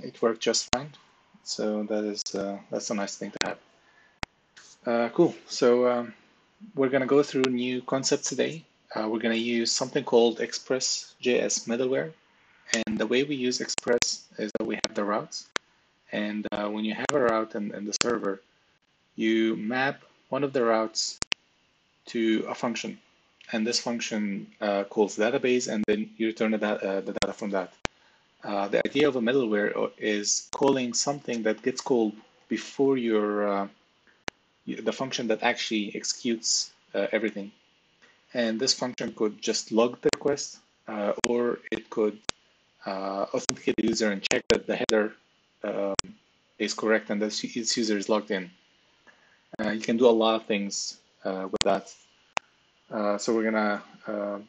it worked just fine. So that's a nice thing to have. Cool. So we're going to go through new concepts today. We're going to use something called Express.js middleware. And the way we use Express is that we have the routes. And when you have a route in the server, you map one of the routes to a function. And this function calls database, and then you return the data from that. The idea of a middleware is calling something that gets called before the function that actually executes everything. And this function could just log the request, or it could authenticate the user and check that the header is correct and that its user is logged in. You can do a lot of things with that. So we're gonna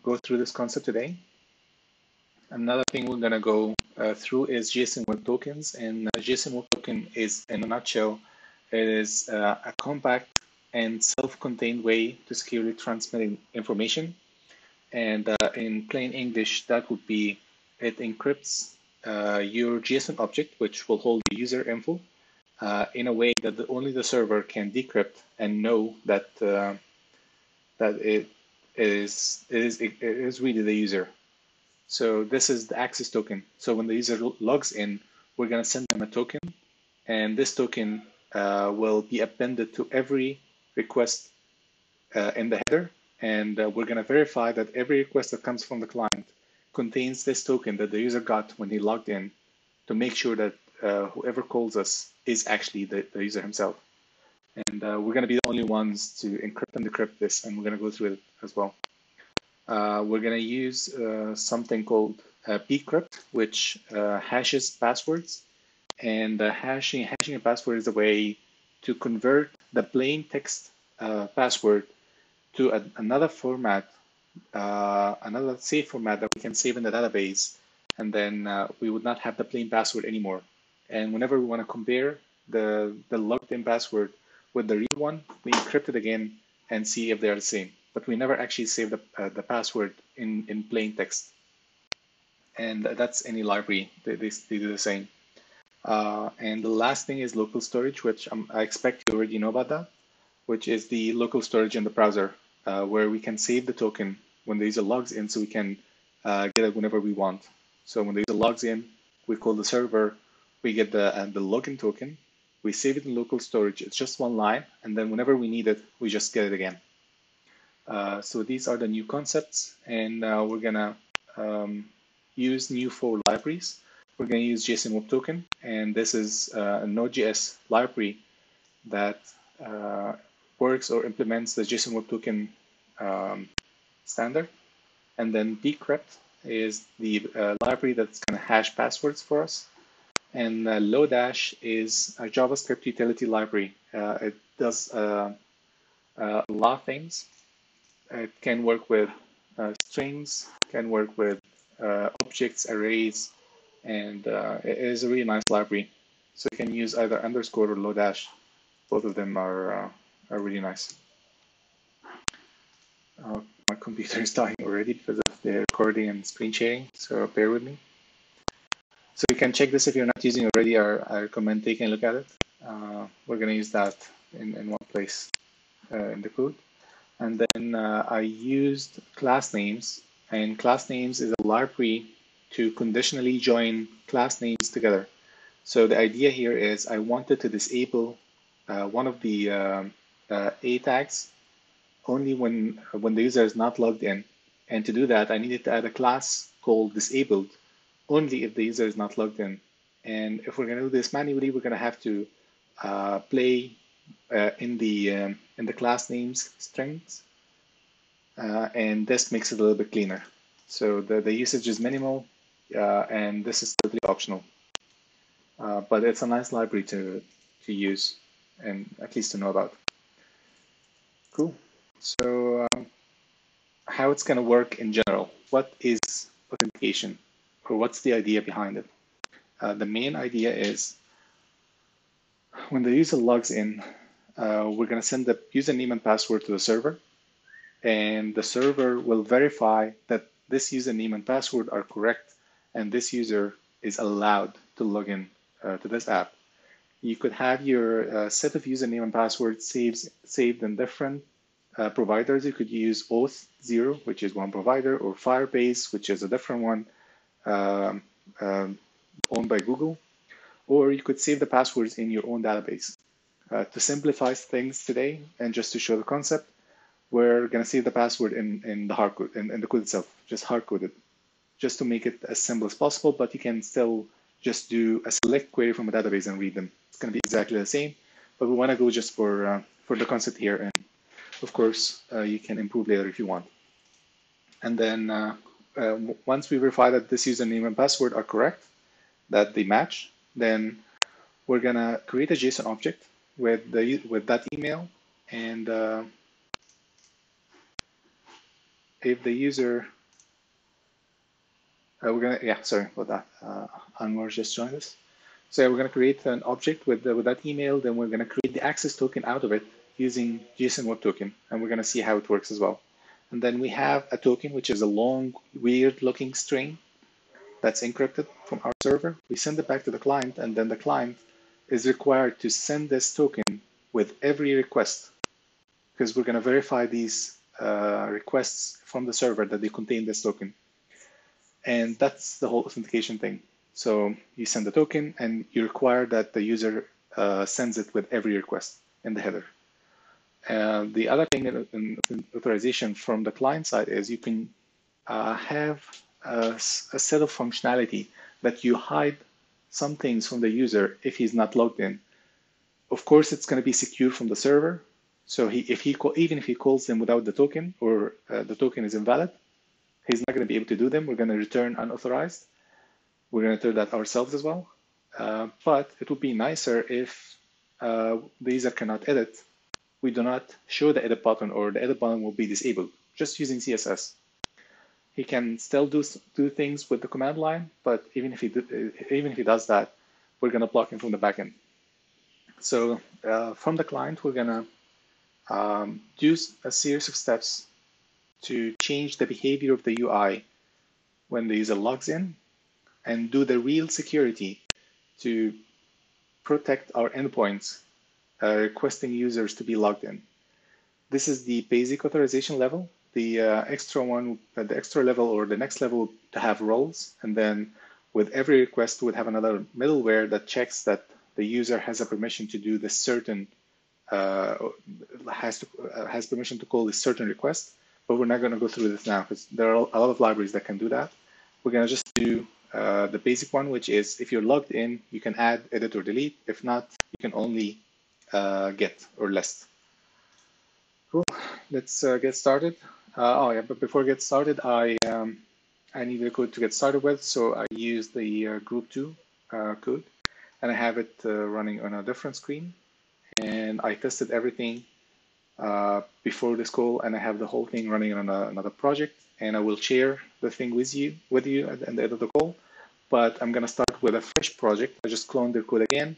go through this concept today. Another thing we're gonna go through is JSON Web Tokens, and JSON Web Token is, in a nutshell, it is a compact and self-contained way to securely transmit information. And in plain English, that would be it encrypts your JSON object, which will hold the user info, in a way that only the server can decrypt and know that that it is really the user. So this is the access token. So when the user logs in, we're going to send them a token, and this token will be appended to every request in the header, and we're going to verify that every request that comes from the client contains this token that the user got when he logged in, to make sure that whoever calls us is actually the user himself. And we're going to be the only ones to encrypt and decrypt this, and we're going to go through it as well. We're going to use something called bcrypt, which hashes passwords. And hashing a password is a way to convert the plain text password to another format, another safe format that we can save in the database, and then we would not have the plain password anymore. And whenever we want to compare the logged in password with the real one, we encrypt it again and see if they are the same. But we never actually save the password in plain text. And that's any library, they do the same. And the last thing is local storage, which I expect you already know about that, which is the local storage in the browser, where we can save the token when the user logs in, so we can get it whenever we want. So when the user logs in, we call the server, we get the login token, we save it in local storage. It's just one line, and then whenever we need it, we just get it again. So these are the new concepts, and we're gonna use new 4 libraries. We're gonna use JSON Web Token, and this is a Node.js library that works or implements the JSON Web Token standard. And then bcrypt is the library that's going to hash passwords for us. And Lodash is a JavaScript utility library. It does a lot of things. It can work with strings, can work with objects, arrays, and it is a really nice library. So you can use either underscore or Lodash. Both of them are really nice. My computer is dying already because of the recording and screen sharing, so bear with me. So you can check this if you're not using already. I recommend taking a look at it. We're going to use that in one place in the code. And then I used class names, and class names is a library to conditionally join class names together. So the idea here is I wanted to disable one of the A tags only when the user is not logged in. And to do that, I needed to add a class called disabled only if the user is not logged in. And if we're going to do this manually, we're going to have to play in the class names strings, and this makes it a little bit cleaner. So the usage is minimal, and this is totally optional. But it's a nice library to use and at least to know about. Cool. So how it's going to work in general. What is authentication, or what's the idea behind it? The main idea is when the user logs in, we're going to send the username and password to the server, and the server will verify that this username and password are correct, and this user is allowed to log in to this app. You could have your set of username and password saved in different providers. You could use Auth 0, which is one provider, or Firebase, which is a different one um, um, owned by Google, or you could save the passwords in your own database. To simplify things today and just to show the concept, we're going to save the password in the hard code, in the code itself, just hard coded, just to make it as simple as possible, but you can still just do a select query from a database and read them. It's going to be exactly the same, but we want to go just for the concept here. And of course, you can improve later if you want. And then once we verify that this username and password are correct, that they match, then we're going to create a JSON object with that email. And if the user, sorry about that. Anwar just joined us. So we're going to create an object with that email. Then we're going to create the access token out of it using JSON Web Token, and we're going to see how it works as well. And then we have a token, which is a long, weird-looking string that's encrypted from our server. We send it back to the client, and then the client is required to send this token with every request, because we're going to verify these requests from the server that they contain this token. And that's the whole authentication thing. So you send the token, and you require that the user sends it with every request in the header. The other thing in authorization from the client side is you can have a set of functionality that you hide some things from the user if he's not logged in. Of course, it's going to be secure from the server. So even if he calls them without the token, or the token is invalid, he's not going to be able to do them. We're going to return unauthorized. We're going to do that ourselves as well. But it would be nicer if the user cannot edit. We do not show the edit button, or the edit button will be disabled, just using CSS. He can still do things with the command line, but even if he does that, we're going to block him from the backend. So from the client, we're going to do a series of steps to change the behavior of the UI when the user logs in, and do the real security to protect our endpoints requesting users to be logged in. This is the basic authorization level. The extra level, or the next level, to have roles, and then with every request would have another middleware that checks that the user has a permission to do this certain has permission to call this certain request. But we're not going to go through this now, because there are a lot of libraries that can do that. We're going to just do the basic one, which is if you're logged in, you can add, edit, or delete. If not, you can only get or list. Cool. Let's get started. But before I get started, I need a code to get started with. So I use the group 2 code, and I have it running on a different screen. And I tested everything before this call, and I have the whole thing running on another project. And I will share the thing with you at the end of the call. But I'm going to start with a fresh project. I just cloned the code again,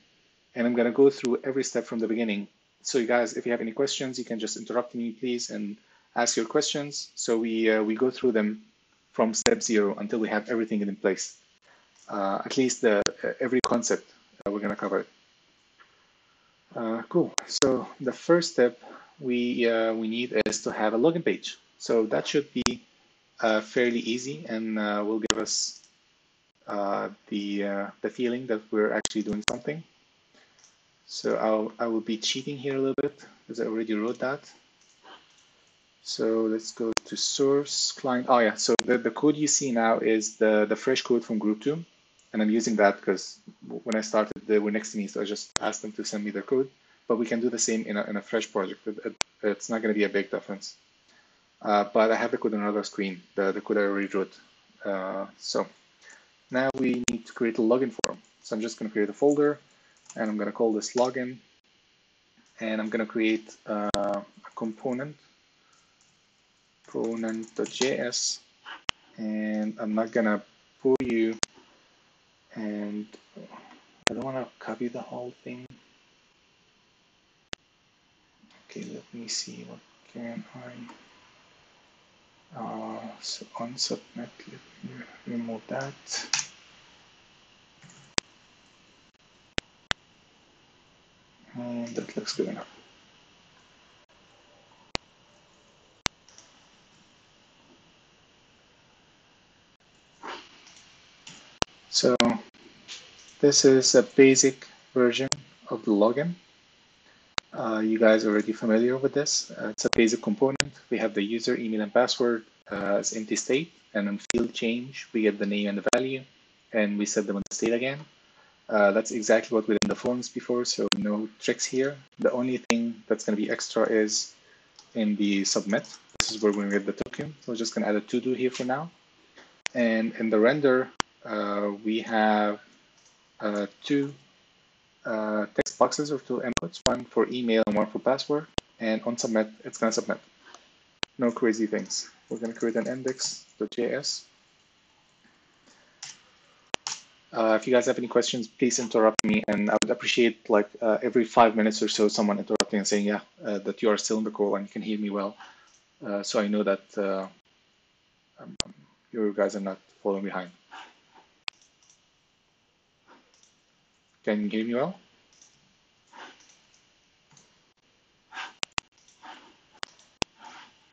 and I'm going to go through every step from the beginning. So you guys, if you have any questions, you can just interrupt me, please, and ask your questions. So we go through them from step 0 until we have everything in place. At least every concept we're going to cover it. Cool. So the first step we need is to have a login page. So that should be fairly easy, and will give us the feeling that we're actually doing something. So I will be cheating here a little bit, because I already wrote that. So let's go to source client. Oh yeah, so the code you see now is the fresh code from group 2. And I'm using that because when I started, they were next to me, so I just asked them to send me their code. But we can do the same in a fresh project. It's not going to be a big difference. But I have the code on another screen, the code I already wrote. So now we need to create a login form. So I'm just going to create a folder, and I'm going to call this login. And I'm going to create a component.js, and I'm not going to pull you, and I don't want to copy the whole thing. Okay, let me see, what can I, so on submit, let me remove that. that looks good enough. So this is a basic version of the login. You guys are already familiar with this. It's a basic component. We have the user, email, and password as empty state, and on field change, we get the name and the value, and we set them on the state again. That's exactly what we did in the forms before, so no tricks here. The only thing that's going to be extra is in the submit. This is where we get the token. So we're just going to add a to-do here for now. And in the render, we have two text boxes or two inputs, one for email and one for password. And on submit, it's going to submit. No crazy things. We're going to create an index.js. If you guys have any questions, please interrupt me, and I would appreciate like every 5 minutes or so someone interrupting and saying, yeah, that you are still in the call and you can hear me well, so I know that you guys are not falling behind. Can you hear me well?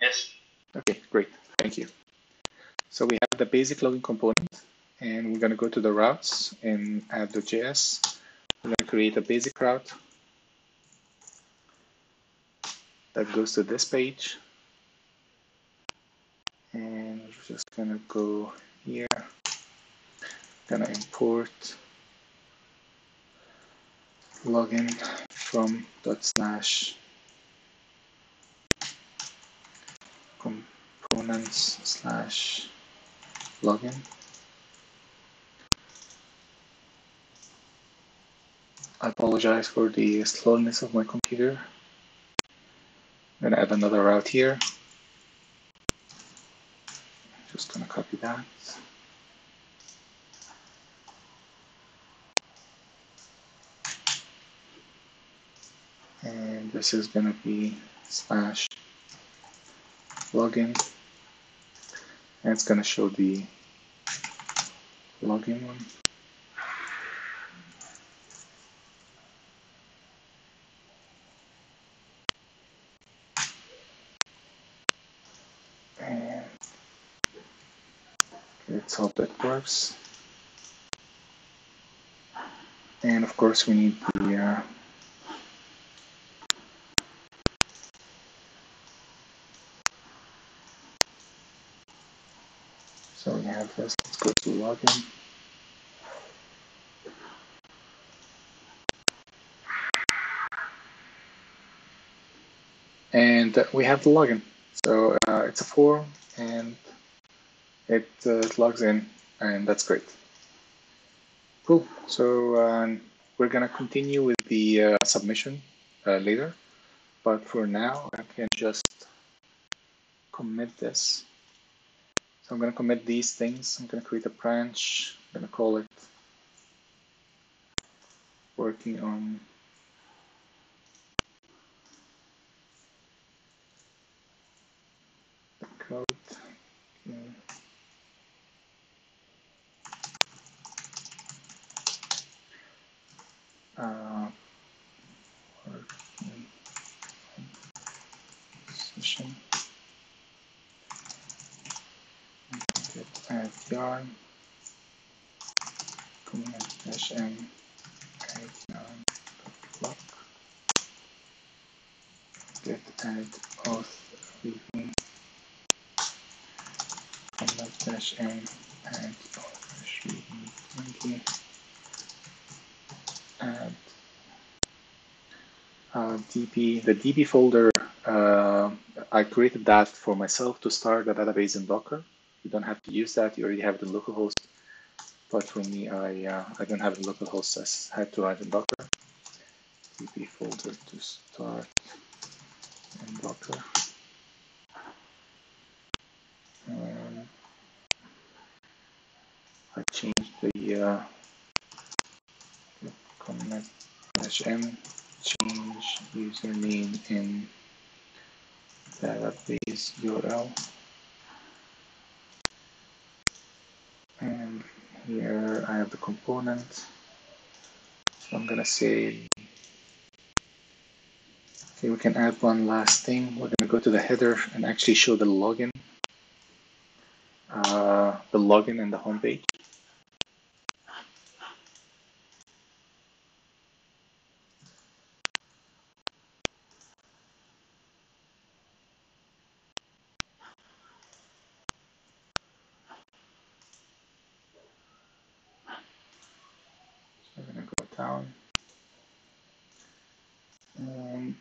Yes. Okay, great, thank you. So we have the basic login component, and we're going to go to the routes in add.js. We're going to create a basic route that goes to this page, and we're just going to go here, going to import login from ./components/login. I apologize for the slowness of my computer. I'm going to add another route here. Just going to copy that. And this is going to be /login. And it's going to show the login one. And let's hope that works. And of course we need the so we have this. Let's go to login. And we have the login. So it's a form, and it logs in, and that's great. Cool. So we're going to continue with the submission later. But for now, I can just commit this. So I'm going to commit these things. I'm going to create a branch. I'm going to call it working on the code. Okay. Working session. Get add yarn. Commit -m add yarn block. Get add auth readme. Commit -m add auth readme 20. Add DB, the DB folder, I created that for myself to start the database in Docker. You don't have to use that, you already have it in localhost. But for me, I don't have it in localhost, so I had to write in Docker. DB folder to start in Docker. And I changed the commit -m, change username in database URL. And here I have the component. So I'm going to say Okay, we can add one last thing. We're going to go to the header and actually show the login in the home page. So we're going to go down and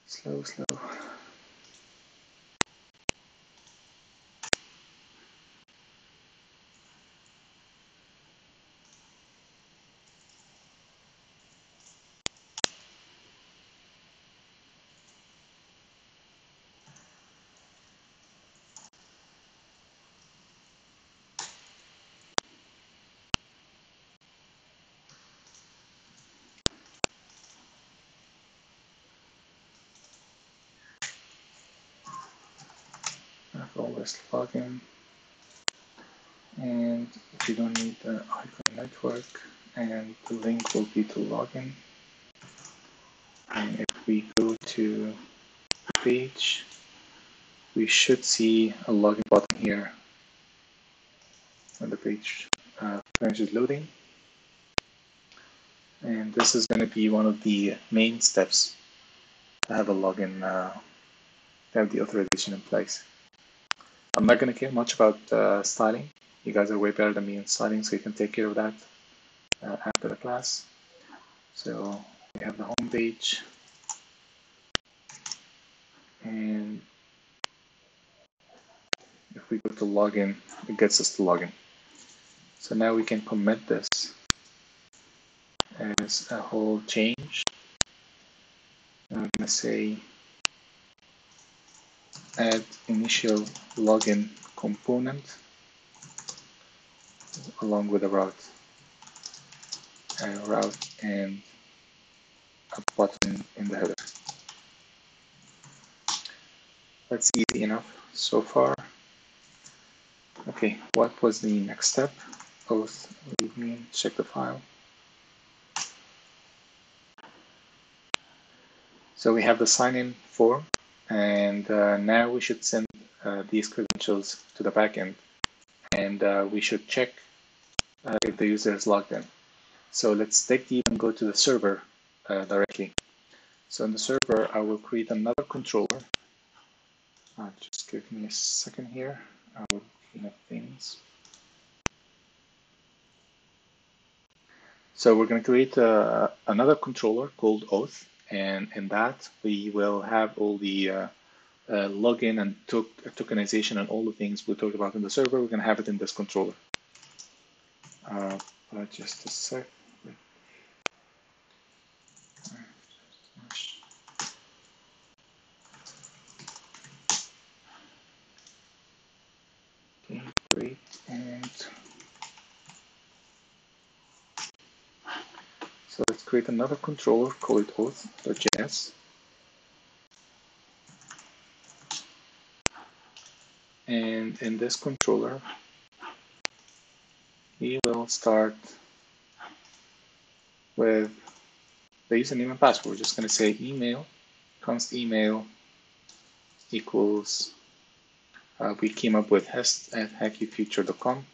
slow. I've always login. And we don't need the icon network, and the link will be to login. And if we go to the page, we should see a login button here when the page finishes loading. And this is going to be one of the main steps to have a login, to have the authorization in place. I'm not going to care much about styling. You guys are way better than me in styling, so you can take care of that after the class. So we have the home page, and if we go to login, it gets us to login. So now we can commit this as a whole change. I'm going to say add initial login component along with a route and a button in the header. That's easy enough so far. Okay, what was the next step? Auth, leave me, check the file. So we have the sign-in form, and now we should send these credentials to the backend, and we should check if the user is logged in. So let's dig deep and go to the server directly. So in the server, I will create another controller. Just give me a second here. I will clean up things. So we're going to create another controller called Auth, and in that we will have all the login and tokenization and all the things we talked about in the server. We're going to have it in this controller. But just a sec. Okay, great. And so let's create another controller, call it auth.js. And in this controller, we will start with the username and password. We're just going to say email, const email equals, we came up with hest@hackyfuture.com.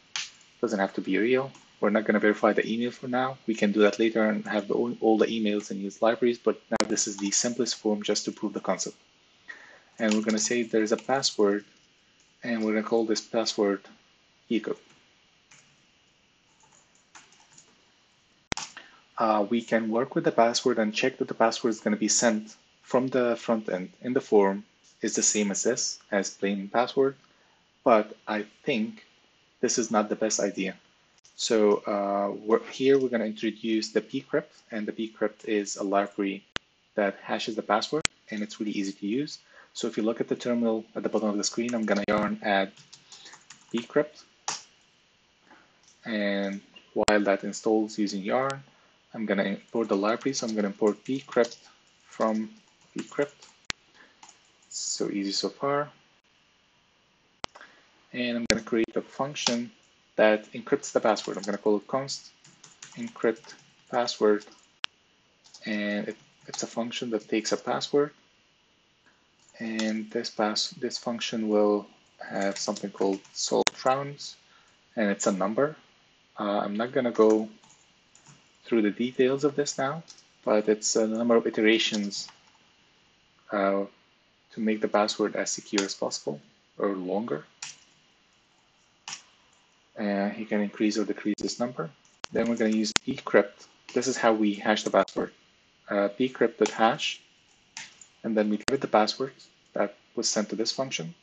Doesn't have to be real. We're not going to verify the email for now. We can do that later and have all the emails and use libraries, but now this is the simplest form just to prove the concept. And we're going to say there's a password, and we're going to call this password echo. We can work with the password and check that the password is going to be sent from the front end in the form is the same as this, as plain password, but I think this is not the best idea. So here we're going to introduce the pcrypt, and the pcrypt is a library that hashes the password, and it's really easy to use. So if you look at the terminal at the bottom of the screen, I'm going to yarn add pcrypt, and while that installs using yarn, I'm going to import the library. So I'm going to import pcrypt from pcrypt. So easy so far. and I'm going to create a function that encrypts the password. I'm going to call it const encrypt password, and it's a function that takes a password, and this function will have something called salt rounds, and it's a number. I'm not going to go through the details of this now, but it's a number of iterations to make the password as secure as possible, or longer. You can increase or decrease this number. Then we're going to use bcrypt. This is how we hash the password. Bcrypt.hash, and then we give it the password that was sent to this function,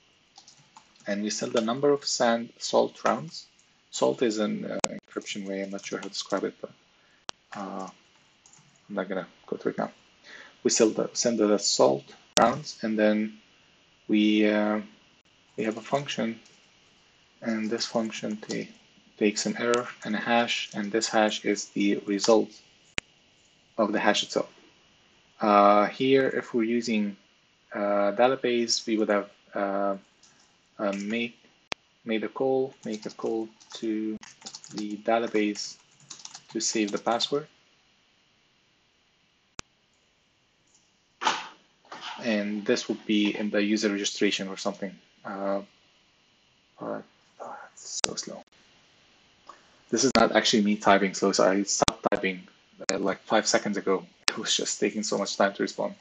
and we set the number of salt rounds. Salt is an encryption way. I'm not sure how to describe it, but I'm not going to go through it now. We send the salt rounds, and then we have a function, and this function takes an error and a hash, and this hash is the result of the hash itself. Here, if we're using database, we would have make a call to the database to save the password, and this would be in the user registration or something. But it's so slow. This is not actually me typing slow, so I stopped typing like 5 seconds ago. It was just taking so much time to respond.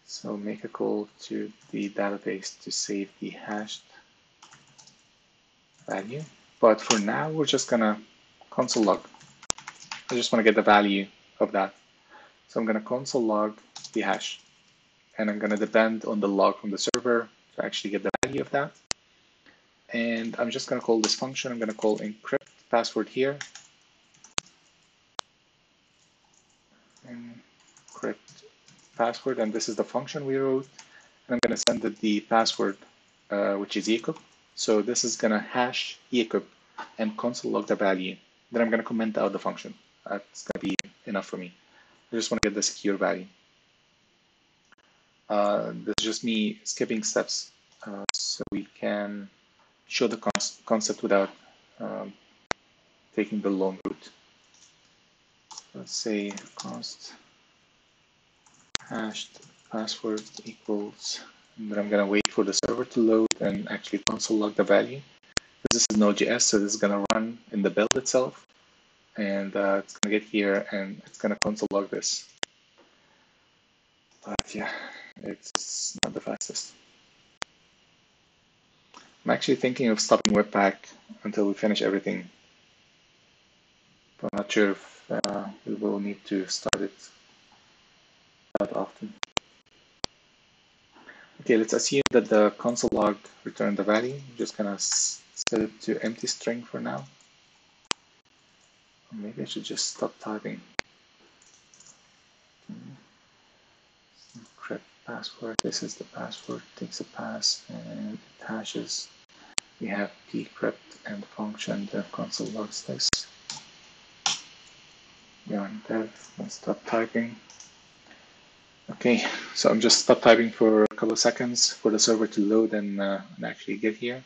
So make a call to the database to save the hashed value. But for now, we're just gonna console log. I just want to get the value of that. So I'm gonna console log the hash, and I'm gonna depend on the log from the server to actually get the value of that. And I'm just gonna call this function. I'm gonna call encrypt password here. Encrypt password, and this is the function we wrote. And I'm gonna send it the password, which is equal. So this is gonna hash equal and console log the value. Then I'm gonna comment out the function. That's gonna be enough for me. I just want to get the secure value. This is just me skipping steps so we can show the concept without taking the long route. Let's say const hashed password equals, and then I'm going to wait for the server to load and actually console log the value. This is Node.js, so this is going to run in the build itself, and it's going to get here and it's going to console log this. But yeah, it's not the fastest. I'm actually thinking of stopping Webpack until we finish everything, but I'm not sure if we will need to start it that often. Okay, let's assume that the console log returned the value. I'm just gonna set it to empty string for now. Maybe I should just stop typing. Encrypt password. This is the password. Takes a pass and it hashes. We have decrypt and function that console logs this. Beyond dev, let's stop typing. Okay, so I'm just stop typing for a couple of seconds for the server to load and actually get here.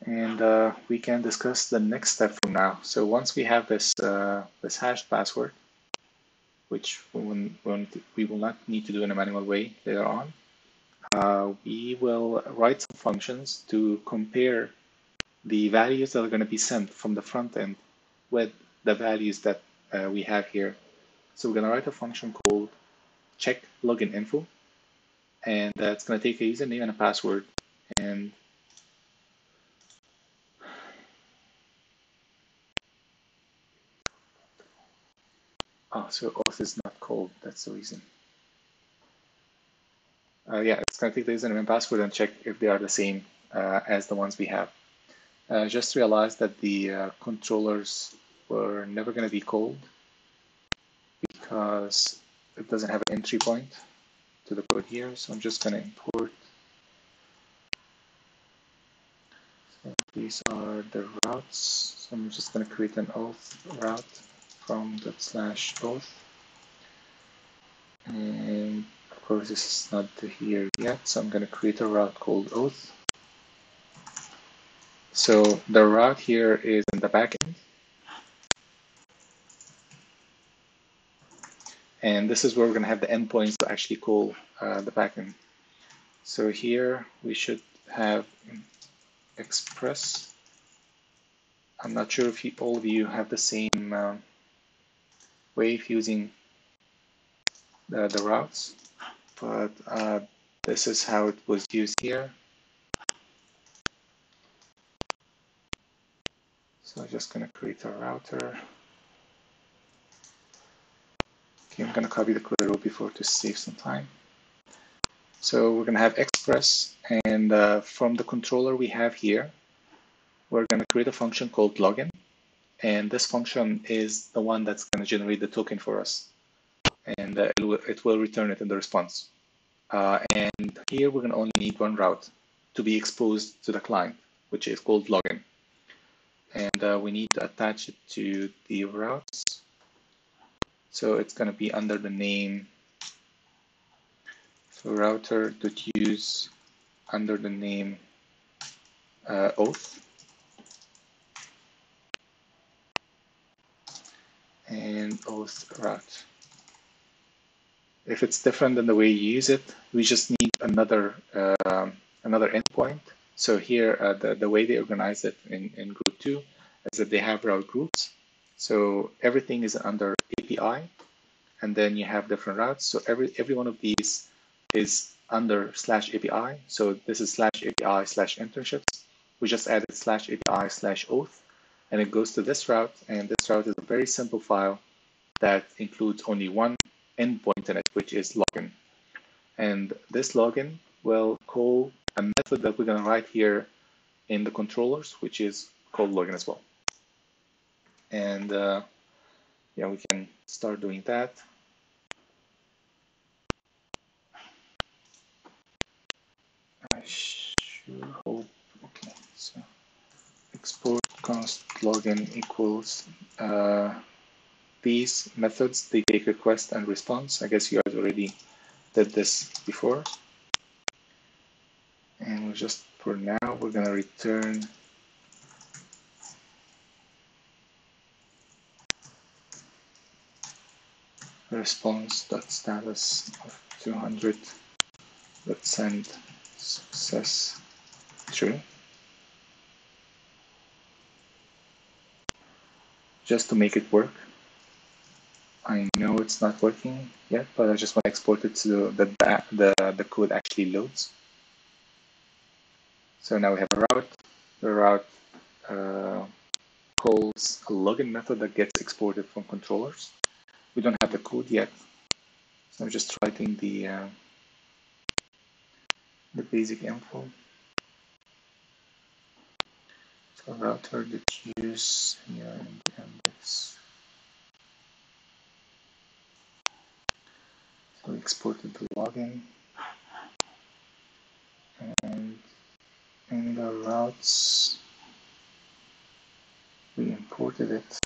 And we can discuss the next step from now. So once we have this this hashed password, which we will not need to do in a manual way later on, we will write some functions to compare the values that are going to be sent from the front end with the values that we have here. So we're going to write a function called check login info, and that's going to take a username and a password, and so auth is not called, that's the reason. Yeah, it's going to take the username and password and check if they are the same as the ones we have. Just realize that the controllers were never going to be called because it doesn't have an entry point to the code here. So I'm just going to import. So these are the routes. So I'm just going to create an auth route from /auth. And of course, this is not here yet, so I'm going to create a route called Auth. So the route here is in the backend, and this is where we're going to have the endpoints to actually call the backend. So here we should have express. I'm not sure if all of you have the same way of using the routes, but this is how it was used here. So I'm just going to create a router. Okay, I'm going to copy the code a little before to save some time. So we're going to have express, and from the controller we have here, we're going to create a function called login, and this function is the one that's going to generate the token for us, and it will return it in the response. And here we're going to only need one route to be exposed to the client, which is called login. And we need to attach it to the routes. So it's going to be under the name, so router.use under the name Auth, and Auth route. If it's different than the way you use it, we just need another endpoint. So here, the way they organize it in group 2 is that they have route groups. So everything is under API, and then you have different routes. So every one of these is under /API. So this is /API/internships. We just added /API/auth, and it goes to this route. And this route is a very simple file that includes only one endpoint in it, which is login. And this login will call a method that we're going to write here in the controllers, which is called login as well. And yeah, we can start doing that. I sure hope. Okay, so export const login equals these methods. They take request and response. I guess you guys already did this before. And we're just, for now, we're going to return response.status of 200. Let's send success true. Just to make it work. I know it's not working yet, but I just want to export it so that the code actually loads. So now we have a route. The route calls a login method that gets exported from controllers. We don't have the code yet, so I'm just writing the basic info. So router that use here in the index. So we exported the login, and in the routes we imported it,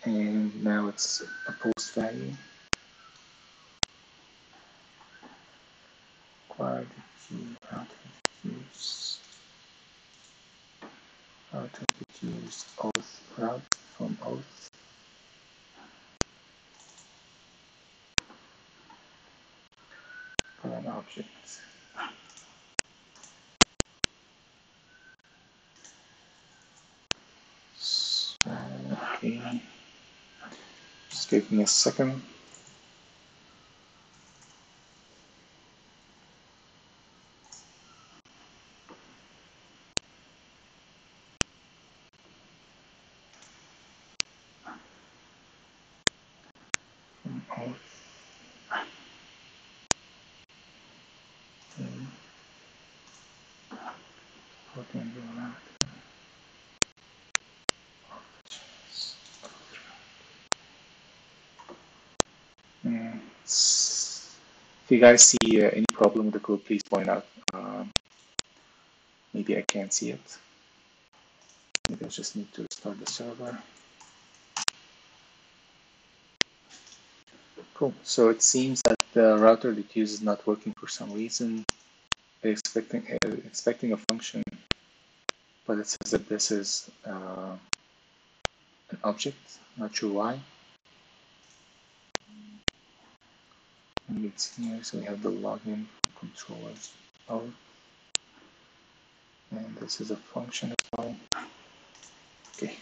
and now it's a post value. Required router to use auth route from auth. For an object. So, okay, just give me a second. From auth. Putting the route. If you guys see any problem with the code, please point out. Maybe I can't see it. Maybe I just need to restart the server. Cool. So it seems that the router that you use is not working for some reason. It's expecting a function, but it says that this is an object. Not sure why. And it's here, so we have the login controllers out, and this is a function as well. Okay.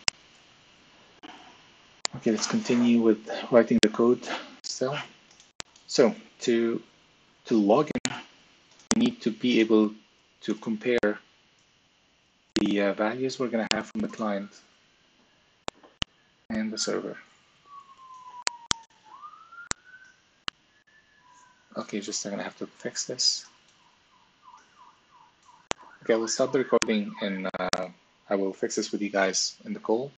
Okay, let's continue with writing the code still. So to log in, we need to be able to compare the values we're going to have from the client and the server. Okay, just I'm going to have to fix this. Okay, we'll stop the recording and I will fix this with you guys in the call.